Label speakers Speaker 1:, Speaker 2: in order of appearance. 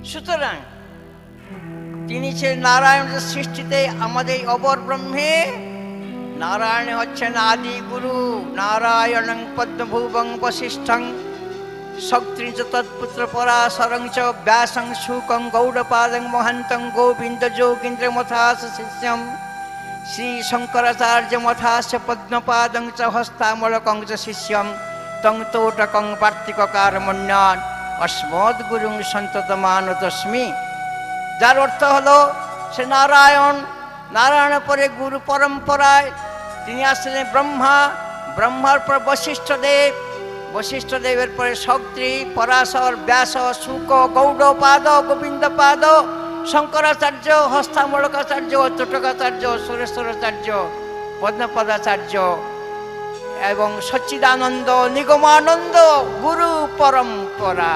Speaker 1: সুতরাং তিনি ছিলেন নারায়ণের সৃষ্টিতে আমাদের অপর ব্রহ্মে নারায়ণ হচ্ছেন আদি গুরু। নারায়ণং পদ্মভুবং বশিষ্ঠং শক্ত্রিঞ্চ তৎপুত্র পরাশরং চ ব্যাসং শুকং গৌড়পাদং মহান্তং গোবিন্দ যোগীন্দ্র মথাস শিষ্যম শ্রী শঙ্করাচার্য মথাস্য পদ্মপাদং চ হস্তামলকং চ শিষ্যম তং তোটকং পার্থিককারমণ্যান অস্মদ্গুরুং সন্ততমানতস্মি। যার অর্থ হলো সে নারায়ণ। নারায়ণের পরে গুরু পরম্পরায় তিনি আসলেন ব্রহ্মা, ব্রহ্মার পর বশিষ্ঠদেব, বশিষ্ঠদেবের পরে শক্তি, পরাশর, ব্যাস, শুক, গৌড়পাদ, গোবিন্দপাদ, শঙ্করাচার্য, হস্তামলকাচার্য, তোটকাচার্য, সুরেশ্বরাচার্য, পদ্মপদাচার্য এবং সচ্চিদানন্দ, নিগমানন্দ গুরু পরম্পরা।